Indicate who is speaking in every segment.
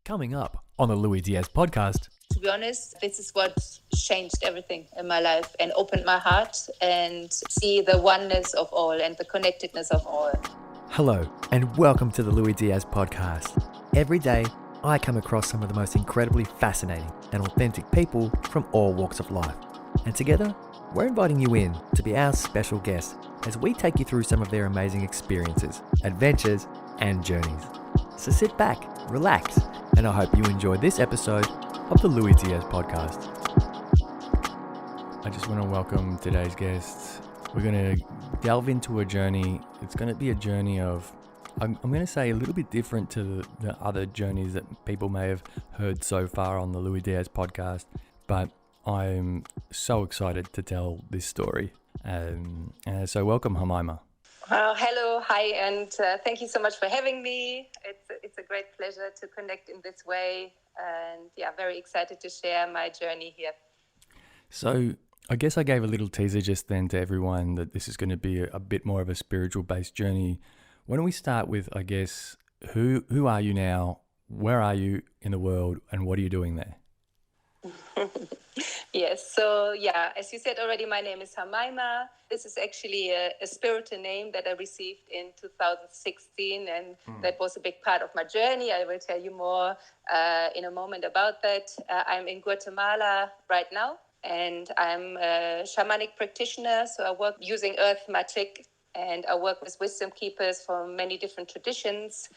Speaker 1: Coming up on the Diaz podcast.
Speaker 2: To be honest, this is what changed everything in my life and opened my heart and see the oneness of all and the connectedness of all.
Speaker 1: Hello and welcome to the Diaz podcast. Every day, I come across some of the most incredibly fascinating and authentic people from all walks of life. And together, we're inviting you in to be our special guest as we take you through some of their amazing experiences, adventures, and journeys. So sit back, relax, and I hope you enjoy this episode of the Diaz podcast. I just want to welcome today's guests. We're going to delve into a journey. It's going to be a journey of, I'm going to say, a little bit different to the other journeys that people may have heard so far on the Diaz podcast, but I'm so excited to tell this story. So welcome, Hamaima.
Speaker 2: Hello, hi, and thank you so much for having me. It's a great pleasure to connect in this way, and very excited to share my journey here.
Speaker 1: So I guess I gave a little teaser just then to everyone that this is going to be a bit more of a spiritual-based journey. Why don't we start with, I guess, who are you now, where are you in the world, and what are you doing there?
Speaker 2: Yes, so as you said already, my name is Hamaima. This is actually a spiritual name that I received in 2016, and that was a big part of my journey. I will tell you more in a moment about that. I'm in Guatemala right now, and I'm a shamanic practitioner, so I work using earth magic, and I work with wisdom keepers from many different traditions,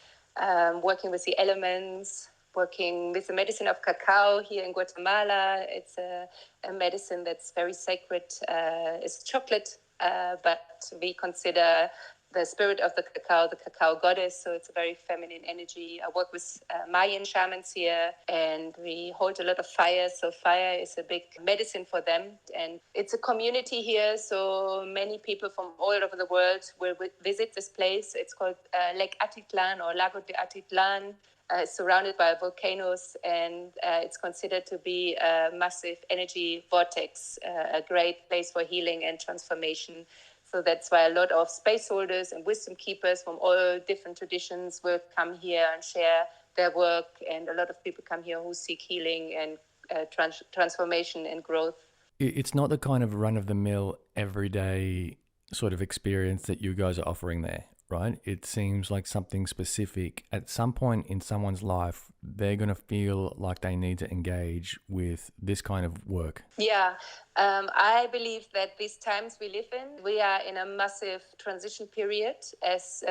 Speaker 2: working with the elements, working with the medicine of cacao here in Guatemala. It's a medicine that's very sacred. It's chocolate, but we consider the spirit of the cacao goddess, so it's a very feminine energy. I work with Mayan shamans here, and we hold a lot of fire, so fire is a big medicine for them. And it's a community here, so many people from all over the world will visit this place. It's called Lake Atitlan or Lago de Atitlan. It's surrounded by volcanoes, and it's considered to be a massive energy vortex, a great place for healing and transformation. So that's why a lot of space holders and wisdom keepers from all different traditions will come here and share their work. And a lot of people come here who seek healing and transformation and growth.
Speaker 1: It's not the kind of run-of-the-mill, everyday sort of experience that you guys are offering there, right? It seems like something specific. At some point in someone's life, they're going to feel like they need to engage with this kind of work.
Speaker 2: I believe that these times we live in, we are in a massive transition period as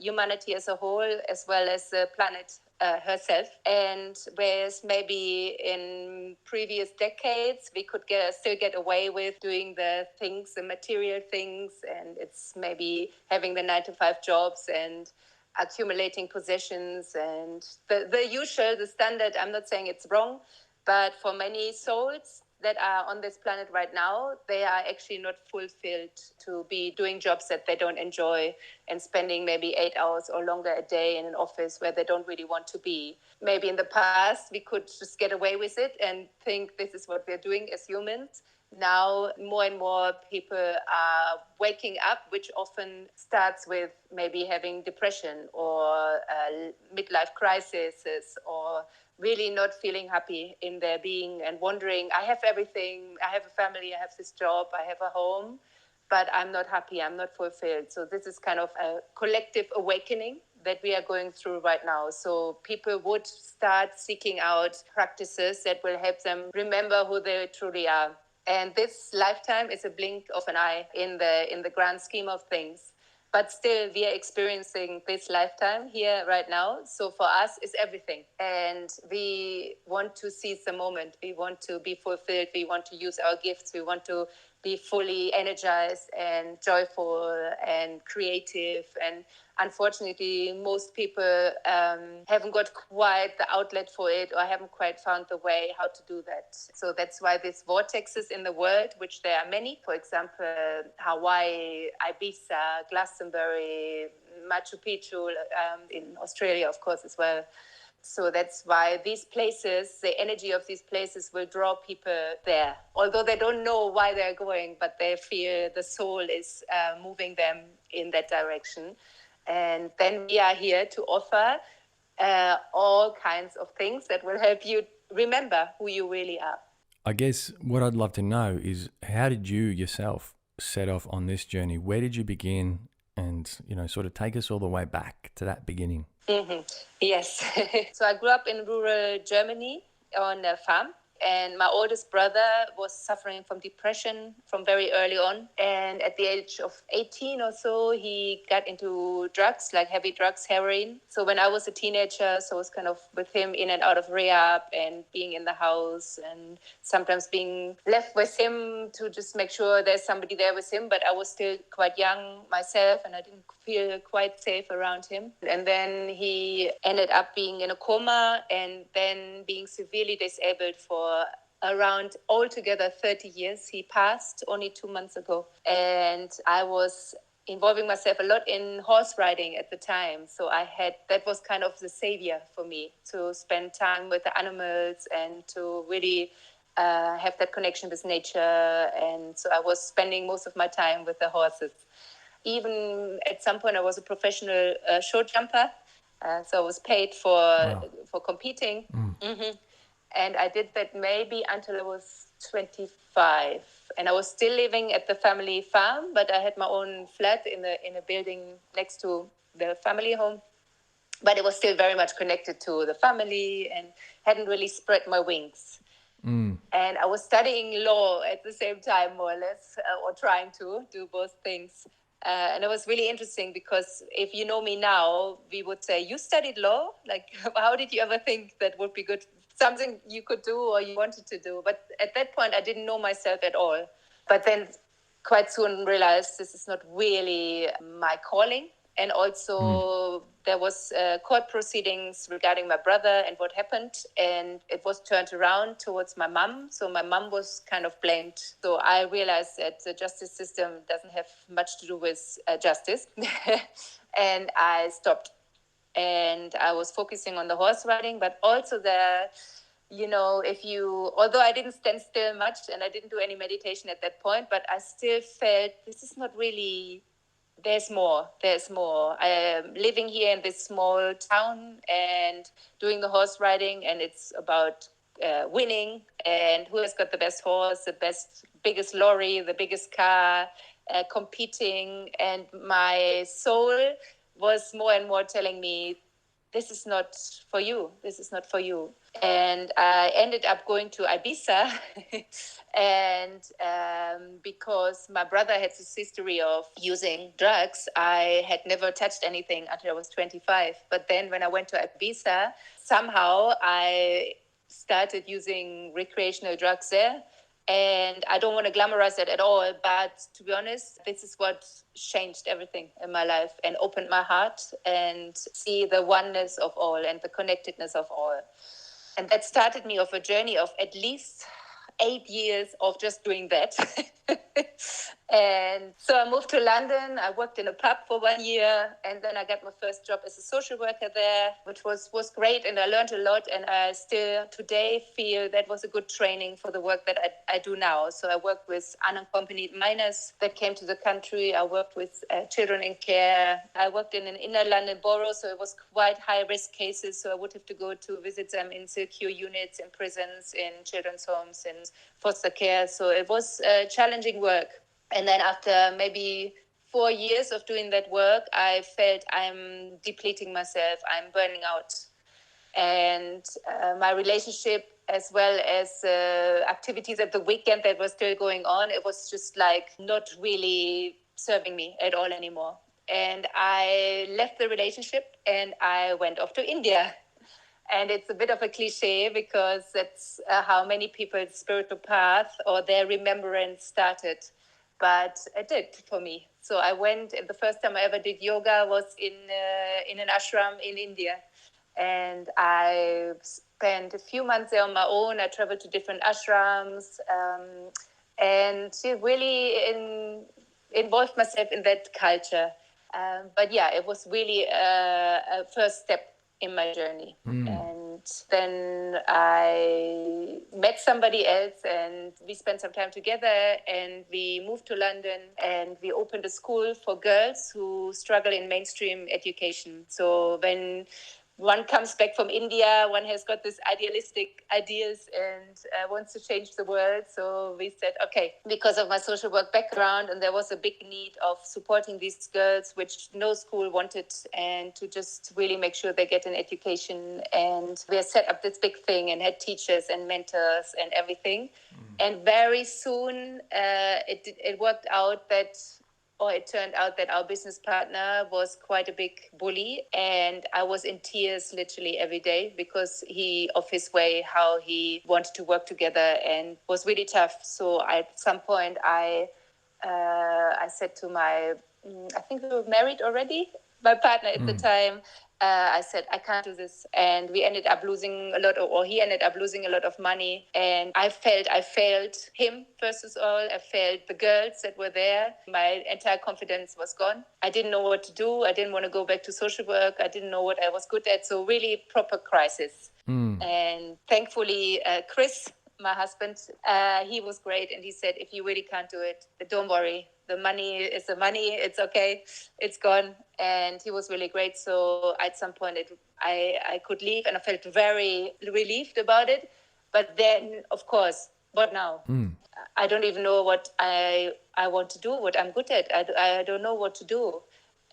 Speaker 2: humanity as a whole, as well as the planet herself. And whereas maybe in previous decades we could still get away with doing the things, the material things, and it's maybe having the 9-to-5 jobs and accumulating possessions and the usual, the standard. I'm not saying it's wrong, but for many souls that are on this planet right now, they are actually not fulfilled to be doing jobs that they don't enjoy and spending maybe 8 hours or longer a day in an office where they don't really want to be. Maybe in the past, we could just get away with it and think this is what we're doing as humans. Now, more and more people are waking up, which often starts with maybe having depression or midlife crises or really not feeling happy in their being and wondering, I have everything, I have a family, I have this job, I have a home, but I'm not happy, I'm not fulfilled. So this is kind of a collective awakening that we are going through right now. So people would start seeking out practices that will help them remember who they truly are. And this lifetime is a blink of an eye in the grand scheme of things. But still, we are experiencing this lifetime here right now. So for us, it's everything. And we want to seize the moment. We want to be fulfilled. We want to use our gifts. We want to be fully energized and joyful and creative. And unfortunately, most people haven't got quite the outlet for it or haven't quite found the way how to do that. So that's why these vortexes in the world, which there are many, for example, Hawaii, Ibiza, Glastonbury, Machu Picchu, in Australia, of course, as well. So that's why these places, the energy of these places will draw people there. Although they don't know why they're going, but they feel the soul is moving them in that direction. And then we are here to offer all kinds of things that will help you remember who you really are.
Speaker 1: I guess what I'd love to know is, how did you yourself set off on this journey? Where did you begin? And, sort of take us all the way back to that beginning.
Speaker 2: Mm-hmm. Yes. So I grew up in rural Germany on a farm. And my oldest brother was suffering from depression from very early on. And at the age of 18 or so, he got into drugs, like heavy drugs, heroin. So when I was a teenager, so I was kind of with him in and out of rehab and being in the house and sometimes being left with him to just make sure there's somebody there with him. But I was still quite young myself and I didn't feel quite safe around him. And then he ended up being in a coma and then being severely disabled for around altogether 30 years. He passed only 2 months ago. And I was involving myself a lot in horse riding at the time. So that was kind of the savior for me, to spend time with the animals and to really have that connection with nature. And so I was spending most of my time with the horses. Even at some point, I was a professional short jumper. So I was paid for competing. Mm-hmm. And I did that maybe until I was 25. And I was still living at the family farm, but I had my own flat in a building next to the family home. But it was still very much connected to the family and hadn't really spread my wings. And I was studying law at the same time, more or less, or trying to do both things. And it was really interesting because if you know me now, we would say, you studied law? Like, how did you ever think that would be good? Something you could do or you wanted to do. But at that point, I didn't know myself at all. But then quite soon realized this is not really my calling. And also there was court proceedings regarding my brother and what happened. And it was turned around towards my mom. So my mom was kind of blamed. So I realized that the justice system doesn't have much to do with justice. And I stopped. And I was focusing on the horse riding, but also although I didn't stand still much and I didn't do any meditation at that point, but I still felt this is not really, there's more. I am living here in this small town and doing the horse riding, and it's about winning and who has got the best horse, biggest lorry, the biggest car, competing. And my soul was more and more telling me, this is not for you. And I ended up going to Ibiza and because my brother had this history of using drugs, I had never touched anything until I was 25. But then when I went to Ibiza, somehow I started using recreational drugs there. And I don't want to glamorize that at all, but to be honest, this is what changed everything in my life and opened my heart and see the oneness of all and the connectedness of all. And that started me off a journey of at least 8 years of just doing that. And so I moved to London. I worked in a pub for 1 year, and then I got my first job as a social worker there, which was great, and I learned a lot. And I still today feel that was a good training for the work that I do now. So I worked with unaccompanied minors that came to the country. I worked with children in care. I worked in an inner London borough, so it was quite high-risk cases. So I would have to go to visit them in secure units, in prisons, in children's homes, in foster care. So it was challenging work. And then after maybe 4 years of doing that work, I felt I'm depleting myself. I'm burning out. And my relationship, as well as activities at the weekend that were still going on, it was just like not really serving me at all anymore. And I left the relationship and I went off to India. And it's a bit of a cliche because that's how many people's spiritual path or their remembrance started. But it did for me. So I went, and the first time I ever did yoga was in an ashram in India. And I spent a few months there on my own. I traveled to different ashrams and really involved myself in that culture. But yeah, it was really a first step in my journey. And then I met somebody else and we spent some time together and we moved to London and we opened a school for girls who struggle in mainstream education. So when one comes back from India, one has got this idealistic ideas and wants to change the world. So we said, okay, because of my social work background, and there was a big need of supporting these girls, which no school wanted, and to just really make sure they get an education. And we set up this big thing and had teachers and mentors and everything. And very soon it worked out that, or it turned out that our business partner was quite a big bully, and I was in tears literally every day because of his way, how he wanted to work together, and was really tough. So at some point I said to I think we were married already, my partner at the time. I said, I can't do this. And we ended up losing a lot, or he ended up losing a lot of money. And I failed him, first of all. I failed the girls that were there. My entire confidence was gone. I didn't know what to do. I didn't want to go back to social work. I didn't know what I was good at. So really proper crisis. And thankfully, Chris, my husband, he was great. And he said, if you really can't do it, don't worry. The money is the money. It's okay. It's gone. And he was really great. So at some point, I could leave, and I felt very relieved about it. But then, of course, what now? I don't even know what I want to do, what I'm good at. I don't know what to do.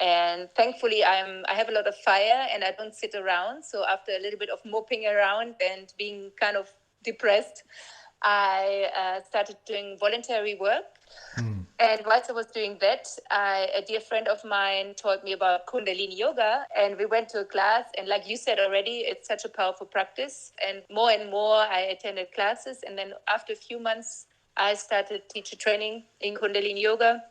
Speaker 2: And thankfully, I have a lot of fire, and I don't sit around. So after a little bit of moping around and being kind of depressed, I started doing voluntary work. And whilst I was doing that, a dear friend of mine told me about Kundalini Yoga, and we went to a class. And like you said already, it's such a powerful practice. And more I attended classes. And then after a few months, I started teacher training in Kundalini Yoga.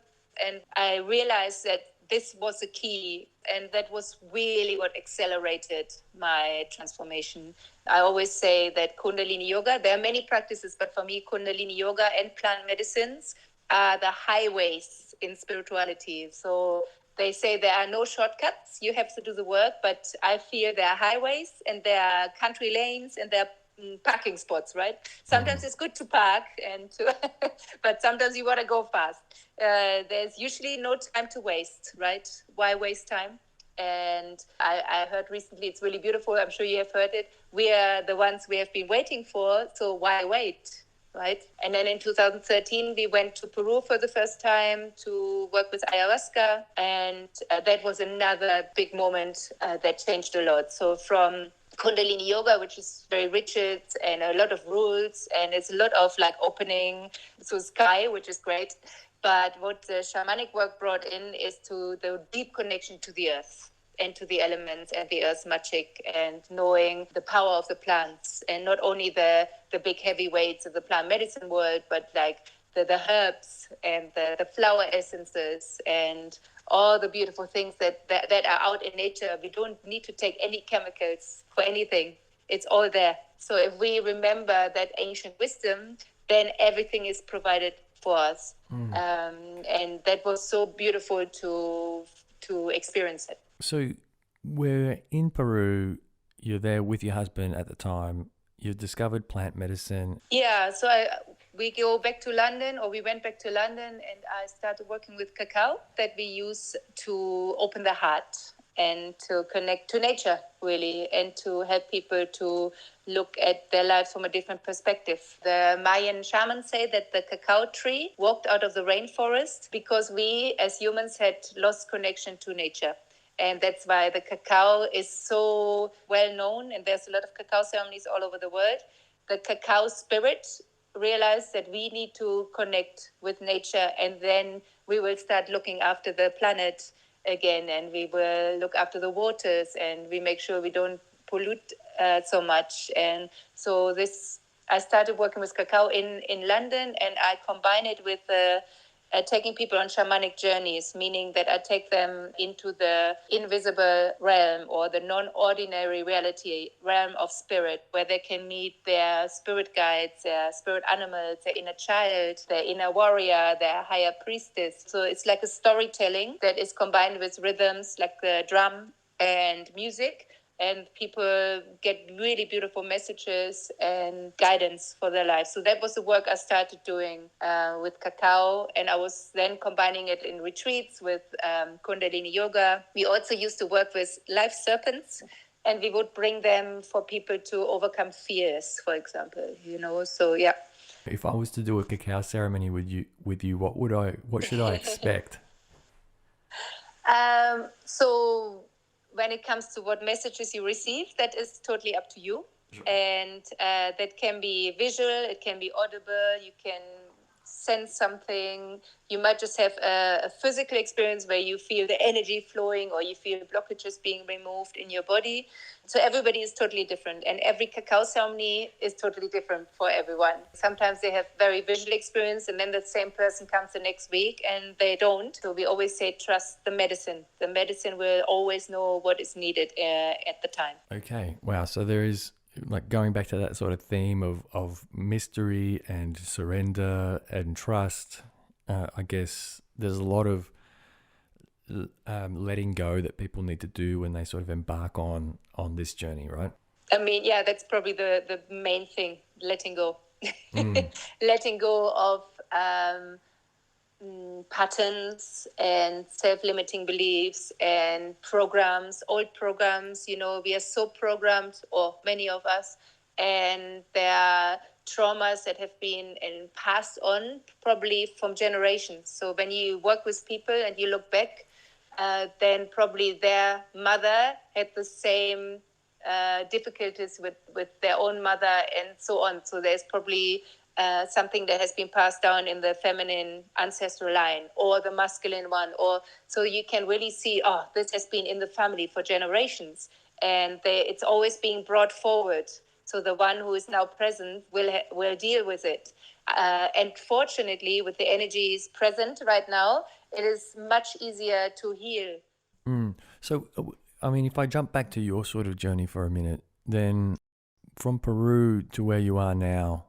Speaker 2: And I realized that this was the key, and that was really what accelerated my transformation. I always say that Kundalini Yoga, there are many practices, but for me, Kundalini Yoga and plant medicines are the highways in spirituality. So they say there are no shortcuts. You have to do the work, but I feel there are highways, and there are country lanes, and there are parking spots, right? Sometimes it's good to park, but sometimes you want to go fast. There's usually no time to waste, right? Why waste time? And I heard recently, it's really beautiful. I'm sure you have heard it. We are the ones we have been waiting for. So why wait? Right. And then in 2013, we went to Peru for the first time to work with ayahuasca. And that was another big moment that changed a lot. So from Kundalini Yoga, which is very rigid and a lot of rules, and it's a lot of like opening to sky, which is great. But what the shamanic work brought in is to the deep connection to the earth and to the elements and the earth's magic, and knowing the power of the plants, and not only the big heavy weights of the plant medicine world, but like the herbs and the flower essences and all the beautiful things that are out in nature. We don't need to take any chemicals for anything. It's all there. So if we remember that ancient wisdom, then everything is provided for us. And that was so beautiful to experience it.
Speaker 1: So we're in Peru. You're there with your husband at the time. You've discovered plant medicine.
Speaker 2: Yeah, so we went back to London, and I started working with cacao that we use to open the heart and to connect to nature, really, and to help people to look at their lives from a different perspective. The Mayan shamans say that the cacao tree walked out of the rainforest because we as humans had lost connection to nature. And that's why the cacao is so well known, and there's a lot of cacao ceremonies all over the world. The cacao spirit realized that we need to connect with nature, and then we will start looking after the planet again, and we will look after the waters, and we make sure we don't pollute so much. And so I started working with cacao in London, and I combine it with taking people on shamanic journeys, meaning that I take them into the invisible realm, or the non-ordinary realm of spirit, where they can meet their spirit guides, their spirit animals, their inner child, their inner warrior, their higher priestess. So it's like a storytelling that is combined with rhythms like the drum and music, and people get really beautiful messages and guidance for their life. So that was the work I started doing with cacao, and I was then combining it in retreats with Kundalini Yoga. We also used to work with live serpents and we would bring them for people to overcome fears, for example, so yeah.
Speaker 1: If I was to do a cacao ceremony with you, what should I expect?
Speaker 2: So when it comes to what messages you receive, that is totally up to you. Sure. And that can be visual, it can be audible, you can sense something. You might just have a physical experience where you feel the energy flowing, or you feel blockages being removed in your body. So everybody is totally different, and every cacao ceremony is totally different for everyone. Sometimes they have very visual experience, and then the same person comes the next week and they don't. So we always say, trust the medicine. The medicine will always know what is needed at the time.
Speaker 1: Okay. Wow. So there is, like, going back to that sort of theme of mystery and surrender and trust. I guess there's a lot of letting go that people need to do when they sort of embark on this journey, right?
Speaker 2: I mean, yeah, that's probably the main thing, letting go. Letting go of patterns and self-limiting beliefs and programs, old programs. We are so programmed, or many of us, and there are traumas that have been passed on probably from generations. So when you work with people and you look back, then probably their mother had the same difficulties with their own mother, and so on. So there's probably something that has been passed down in the feminine ancestral line, or the masculine one, or so you can really see, this has been in the family for generations, and it's always being brought forward. So the one who is now present will deal with it. And fortunately, with the energies present right now, it is much easier to heal.
Speaker 1: So, I mean, if I jump back to your sort of journey for a minute, then from Peru to where you are now,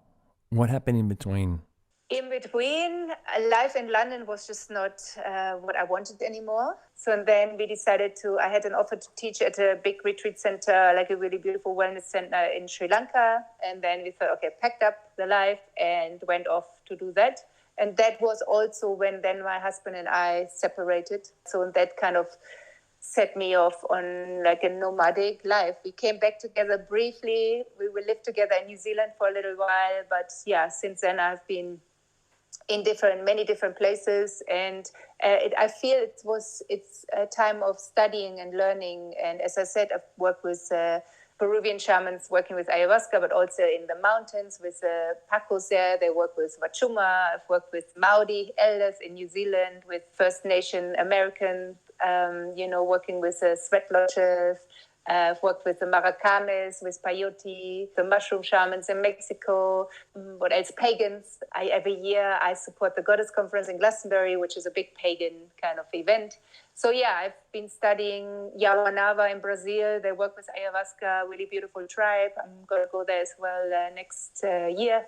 Speaker 1: what happened in between?
Speaker 2: In between, life in London was just not what I wanted anymore. So then we decided I had an offer to teach at a big retreat center, like a really beautiful wellness center in Sri Lanka. And then we thought, okay, packed up the life and went off to do that. And that was also when then my husband and I separated. So that kind of set me off on like a nomadic life. We came back together briefly. We will live together in New Zealand for a little while. But yeah, since then I've been in many different places, and I feel it's a time of studying and learning. And as I said, I've worked with Peruvian shamans working with ayahuasca, but also in the mountains with Pacos there. They work with Wachuma. I've worked with Maori elders in New Zealand, with First Nation American, working with sweat lodges. I've worked with the Maracames, with Peyote, the mushroom shamans in Mexico. What else? Pagans. Every year I support the Goddess Conference in Glastonbury, which is a big pagan kind of event. So yeah, I've been studying Yawanava in Brazil. They work with ayahuasca, really beautiful tribe. I'm going to go there as well next year.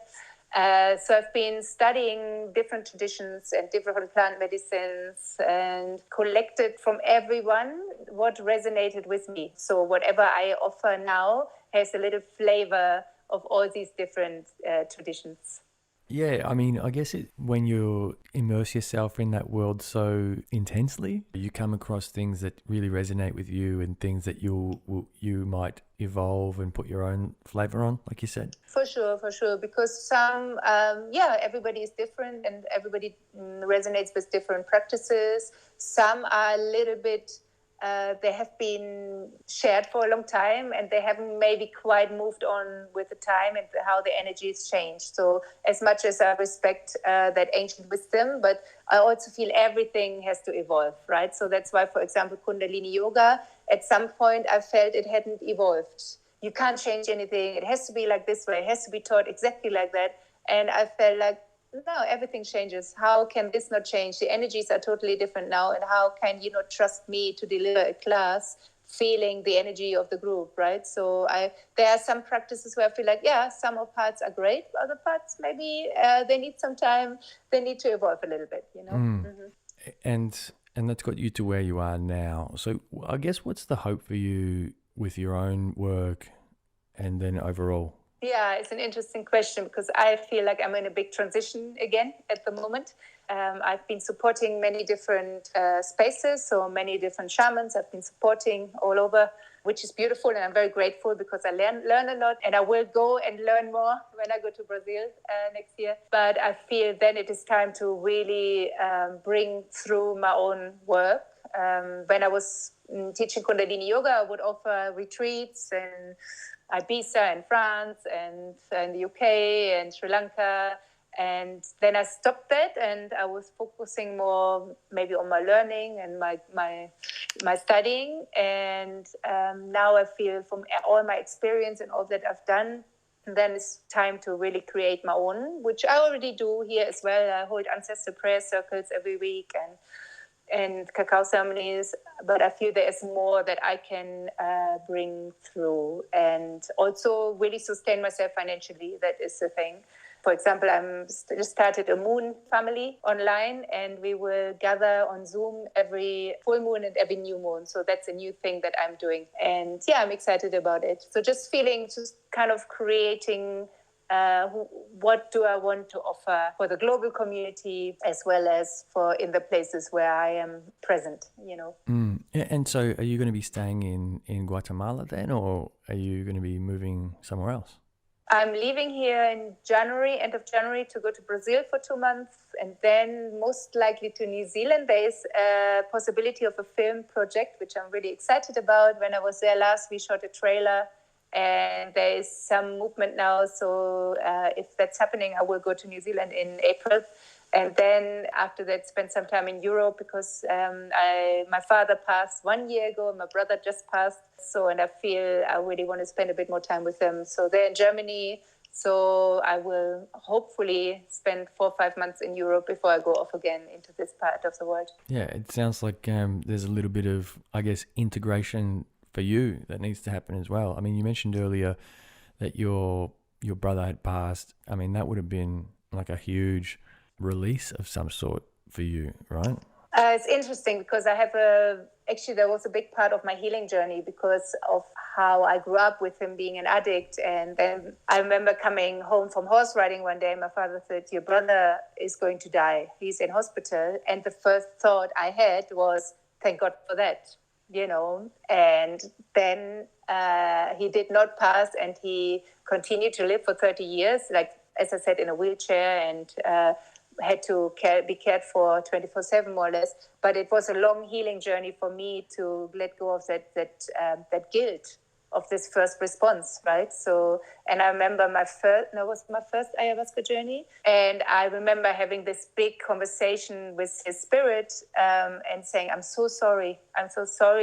Speaker 2: So I've been studying different traditions and different plant medicines, and collected from everyone what resonated with me. So whatever I offer now has a little flavor of all these different traditions.
Speaker 1: Yeah, I mean, I guess when you immerse yourself in that world so intensely, you come across things that really resonate with you, and things that you might evolve and put your own flavor on, like you said.
Speaker 2: For sure. Because some, everybody is different, and everybody resonates with different practices. Some are a little bit, they have been shared for a long time, and they haven't maybe quite moved on with the time and how the energies change. So as much as I respect that ancient wisdom, but I also feel everything has to evolve, right? So that's why, for example, Kundalini Yoga, at some point I felt it hadn't evolved. You can't change anything. It has to be like this way. It has to be taught exactly like that. And I felt like, no, everything changes. How can this not change? The energies are totally different now. And how can you not trust me to deliver a class feeling the energy of the group, right? So there are some practices where I feel like, some of parts are great. Other parts, maybe they need some time. They need to evolve a little bit,
Speaker 1: And that's got you to where you are now. So I guess what's the hope for you with your own work and then overall?
Speaker 2: Yeah, it's an interesting question, because I feel like I'm in a big transition again at the moment. I've been supporting many different spaces, so many different shamans I've been supporting all over which is beautiful. And I'm very grateful because I learn a lot, and I will go and learn more when I go to Brazil next year. But I feel then it is time to really bring through my own work. When I was teaching Kundalini Yoga, I would offer retreats in Ibiza and France and in the UK and Sri Lanka. And then I stopped that, and I was focusing more maybe on my learning and my studying. And now I feel from all my experience and all that I've done, then it's time to really create my own, which I already do here as well. I hold ancestor prayer circles every week and cacao ceremonies, but I feel there is more that I can bring through, and also really sustain myself financially. That is the thing. For example, I'm just started a moon family online, and we will gather on Zoom every full moon and every new moon. So that's a new thing that I'm doing. And yeah, I'm excited about it. So just kind of creating what do I want to offer for the global community as well as for in the places where I am present,
Speaker 1: And so are you going to be staying in Guatemala then, or are you going to be moving somewhere else?
Speaker 2: I'm leaving here in January, end of January, to go to Brazil for 2 months, and then most likely to New Zealand. There is a possibility of a film project, which I'm really excited about. When I was there last, we shot a trailer, and there is some movement now. So if that's happening, I will go to New Zealand in April. And then after that, spend some time in Europe because my father passed 1 year ago. My brother just passed. And I feel I really want to spend a bit more time with them. So they're in Germany. So I will hopefully spend 4 or 5 months in Europe before I go off again into this part of the world.
Speaker 1: Yeah, it sounds like there's a little bit of, I guess, integration for you that needs to happen as well. I mean, you mentioned earlier that your brother had passed. I mean, that would have been like a huge release of some sort for you, right?
Speaker 2: It's interesting because actually there was a big part of my healing journey because of how I grew up with him being an addict. And then I remember coming home from horse riding one day, my father said, your brother is going to die. He's in hospital. And the first thought I had was, thank God for that, And then he did not pass, and he continued to live for 30 years, like, as I said, in a wheelchair, and had to be cared for 24/7 more or less. But it was a long healing journey for me to let go of that guilt of this first response, right? So, and I remember my first ayahuasca journey, and I remember having this big conversation with his spirit and saying, I'm so sorry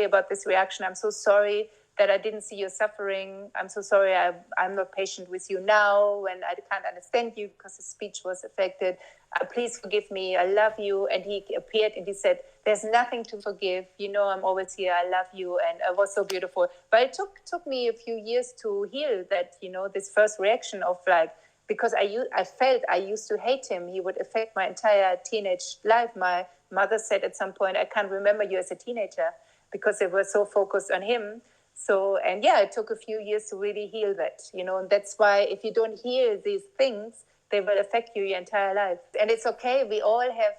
Speaker 2: about this reaction. I'm so sorry that I didn't see your suffering. I'm so sorry I'm not patient with you now, and I can't understand you because his speech was affected. Please forgive me. I love you. And he appeared and he said, there's nothing to forgive. I'm always here. I love you. And it was so beautiful. But it took me a few years to heal that, this first reaction of because I felt I used to hate him. He would affect my entire teenage life. My mother said at some point, I can't remember you as a teenager because they were so focused on him. So, and yeah, it took a few years to really heal that, and that's why if you don't heal these things, they will affect you your entire life. And it's okay. We all have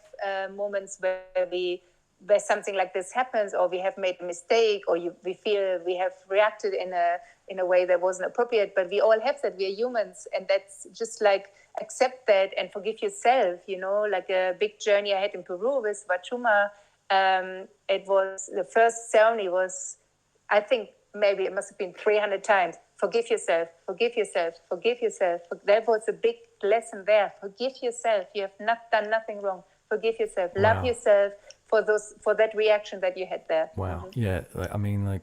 Speaker 2: moments where something like this happens, or we have made a mistake, or we feel we have reacted in a way that wasn't appropriate. But we all have that. We are humans. And that's just accept that and forgive yourself, like a big journey I had in Peru with Wachuma. It was, the first ceremony was, I think, maybe it must have been 300 times. Forgive yourself, forgive yourself, forgive yourself. That was a big lesson there. Forgive yourself. You have not done nothing wrong. Forgive yourself. Wow. Love yourself for that reaction that you had there.
Speaker 1: Wow. Mm-hmm. Yeah. I mean,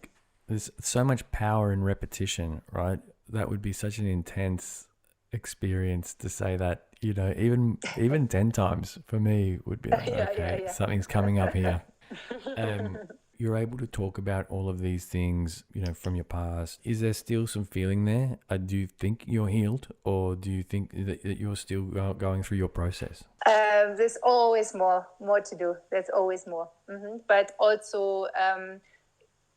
Speaker 1: there's so much power in repetition, right? That would be such an intense experience to say that, even 10 times for me would be like, something's coming up here. You're able to talk about all of these things, from your past. Is there still some feeling there? Do you think you're healed, or do you think that you're still going through your process?
Speaker 2: There's always more to do. There's always more. Mm-hmm. But also,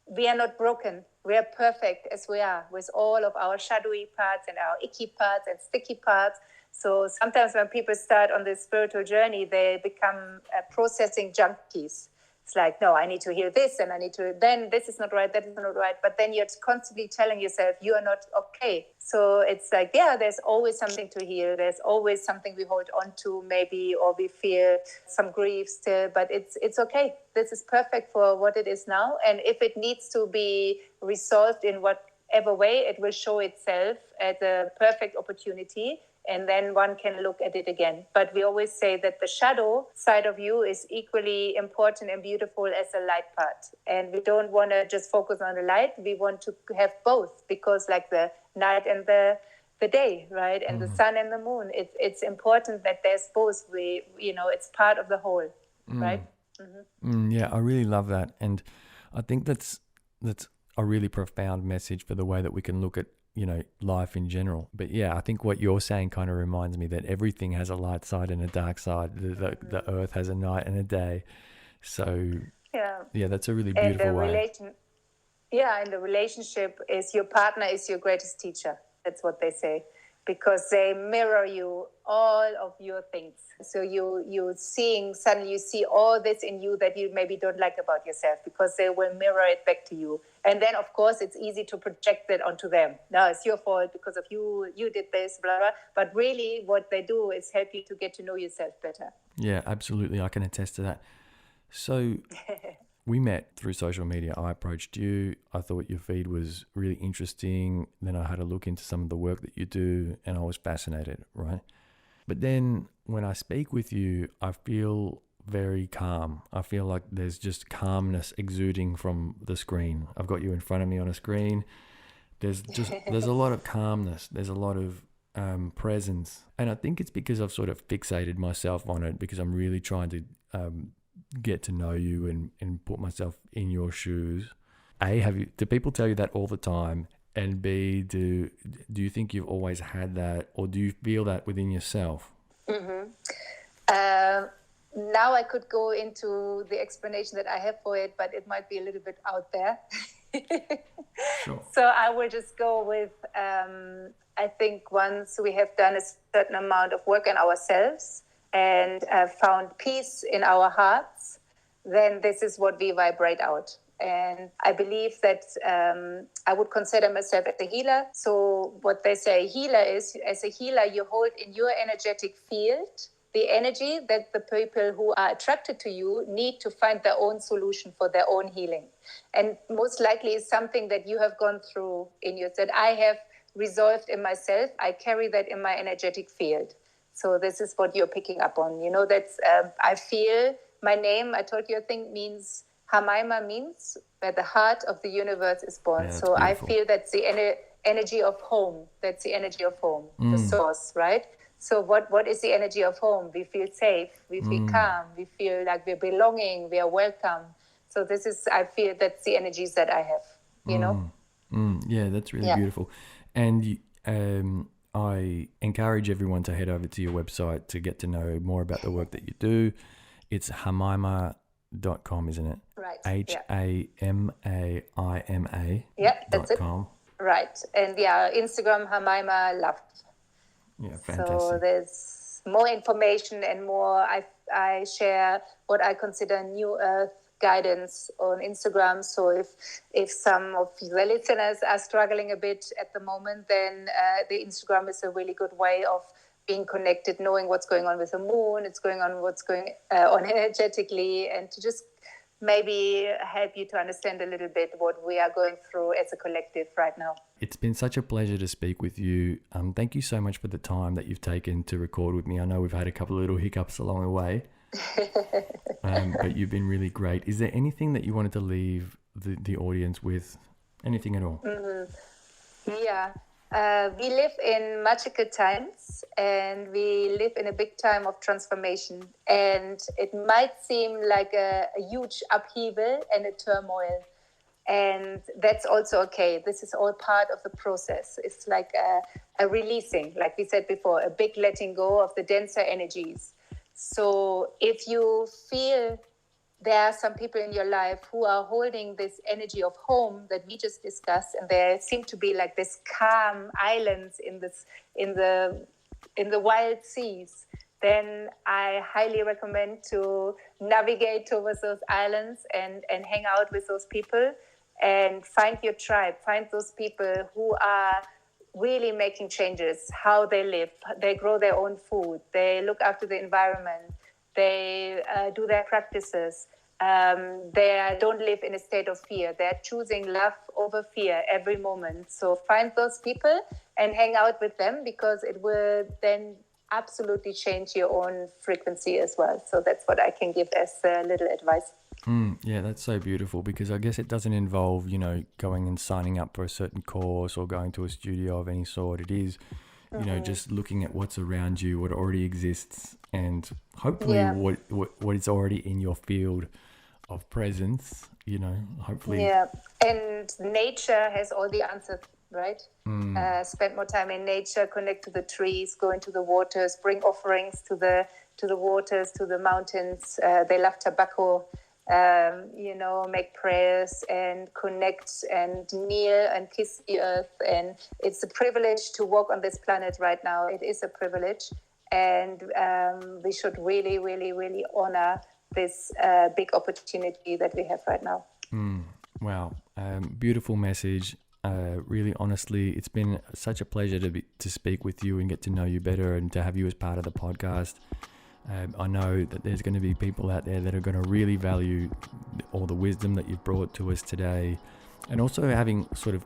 Speaker 2: we are not broken. We are perfect as we are, with all of our shadowy parts and our icky parts and sticky parts. So sometimes when people start on this spiritual journey, they become processing junkies. It's like, no, I need to hear this and I need to, then this is not right, that is not right. But then you're constantly telling yourself you are not okay. So it's like, yeah, there's always something to heal. There's always something we hold on to maybe, or we feel some grief still, but it's okay. This is perfect for what it is now. And if it needs to be resolved in whatever way, it will show itself as a perfect opportunity. And then one can look at it again. But we always say that the shadow side of you is equally important and beautiful as the light part. And we don't want to just focus on the light. We want to have both, because like the night and the day, right? And the sun and the moon, it's important that there's both. It's part of the whole, right?
Speaker 1: Yeah, I really love that. And I think that's a really profound message for the way that we can look at life in general. But yeah, I think what you're saying kind of reminds me that everything has a light side and a dark side. The earth has a night and a day. So yeah, that's a really beautiful way.
Speaker 2: And the relationship is, your partner is your greatest teacher. That's what they say, because they mirror you, all of your things. So suddenly you see all this in you that you maybe don't like about yourself, because they will mirror it back to you. And then, of course, it's easy to project it onto them. No, it's your fault because of you did this, blah, blah. But really what they do is help you to get to know yourself better.
Speaker 1: Yeah, absolutely. I can attest to that. So we met through social media. I approached you. I thought your feed was really interesting. Then I had a look into some of the work that you do and I was fascinated, right? But then when I speak with you, I feel very calm. I feel like there's just calmness exuding from the screen. I've got you in front of me on a screen. There's a lot of calmness. There's a lot of presence. And I think it's because I've sort of fixated myself on it, because I'm really trying to get to know you and put myself in your shoes. A, do people tell you that all the time? And B, do you think you've always had that, or do you feel that within yourself?
Speaker 2: Now I could go into the explanation that I have for it, but it might be a little bit out there.
Speaker 1: Sure.
Speaker 2: So I will just go with, I think once we have done a certain amount of work on ourselves and found peace in our hearts, then this is what we vibrate out. And I believe that I would consider myself as a healer. So what they say a healer is, as a healer, you hold in your energetic field the energy that the people who are attracted to you need to find their own solution for their own healing. And most likely is something that you have gone through in yourself, that I have resolved in myself. I carry that in my energetic field. So this is what you're picking up on. That's I feel my name, I told you, I think means Hamaima, means where the heart of the universe is born.
Speaker 1: Yeah,
Speaker 2: so
Speaker 1: beautiful.
Speaker 2: I feel that's the energy of home. That's the energy of home, the source, right? So what is the energy of home? We feel safe, we feel calm, we feel like we're belonging, we are welcome. So I feel that's the energies that I have,
Speaker 1: Yeah, that's really beautiful. And I encourage everyone to head over to your website to get to know more about the work that you do. It's hamaima.com, isn't it?
Speaker 2: Right.
Speaker 1: HAMAIMA.
Speaker 2: Yeah, that's it.
Speaker 1: .com.
Speaker 2: Right. And Instagram, Hamaima Love.
Speaker 1: Yeah, fantastic.
Speaker 2: So there's more information and more. I share what I consider New Earth guidance on Instagram. So if some of the listeners are struggling a bit at the moment, then the Instagram is a really good way of being connected, knowing what's going on with the moon, what's going on energetically, and to just maybe help you to understand a little bit what we are going through as a collective right now.
Speaker 1: It's been such a pleasure to speak with you. Thank you so much for the time that you've taken to record with me. I know we've had a couple of little hiccups along the way, but you've been really great. Is there anything that you wanted to leave the audience with? Anything at all?
Speaker 2: Yeah. We live in magical times, and we live in a big time of transformation, and it might seem like a huge upheaval and a turmoil, and that's also okay. This is all part of the process. It's like a releasing, like we said before, a big letting go of the denser energies. So if you feel there are some people in your life who are holding this energy of home that we just discussed, and there seem to be like this calm islands in the wild seas, then I highly recommend to navigate towards those islands and hang out with those people and find your tribe, find those people who are really making changes, how they live, they grow their own food, they look after the environment, they do their practices. They don't live in a state of fear. They're choosing love over fear every moment. So find those people and hang out with them, because it will then absolutely change your own frequency as well. So that's what I can give as a little advice.
Speaker 1: Yeah, that's so beautiful, because I guess it doesn't involve, going and signing up for a certain course or going to a studio of any sort. It is, just looking at what's around you, what already exists, and hopefully what is already in your field of presence, hopefully.
Speaker 2: Yeah, and nature has all the answers, right? Spend more time in nature, connect to the trees, go into the waters, bring offerings to the waters, to the mountains. They love tobacco. Make prayers and connect and kneel and kiss the earth. And it's a privilege to walk on this planet right now. It is a privilege. And we should really, really, really honor this big opportunity that we have right now.
Speaker 1: Wow. Beautiful message. Really, honestly, it's been such a pleasure to speak with you and get to know you better and to have you as part of the podcast. I know that there's going to be people out there that are going to really value all the wisdom that you've brought to us today, and also having sort of,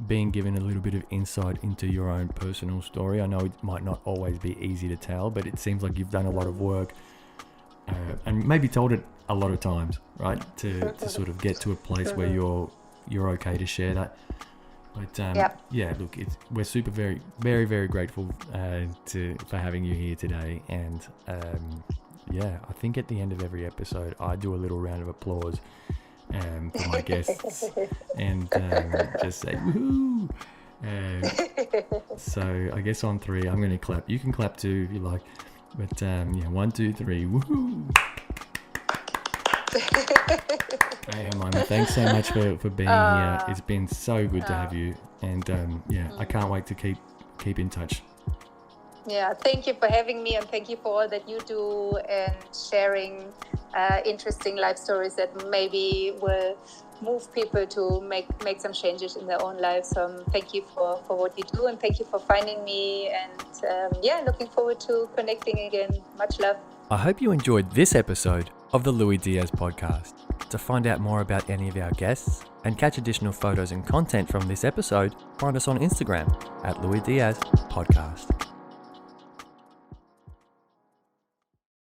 Speaker 1: being given a little bit of insight into your own personal story. I know it might not always be easy to tell, but it seems like you've done a lot of work and maybe told it a lot of times, right? To sort of get to a place where you're okay to share that. But look, we're very, very, very grateful for having you here today. And I think at the end of every episode, I do a little round of applause for my guests and just say woohoo. So I guess on 3, I'm going to clap. You can clap too if you like. But 1, 2, 3, woohoo. Hey, Hamaima, thanks so much for being here. It's been so good to have you, and I can't wait to keep in touch.
Speaker 2: Yeah, thank you for having me, and thank you for all that you do and sharing interesting life stories that maybe will move people to make some changes in their own lives. Thank you for what you do, and thank you for finding me, and looking forward to connecting again. Much love.
Speaker 1: I hope you enjoyed this episode of the Louis Diaz podcast. To find out more about any of our guests and catch additional photos and content from this episode, find us on Instagram at Louis Diaz Podcast.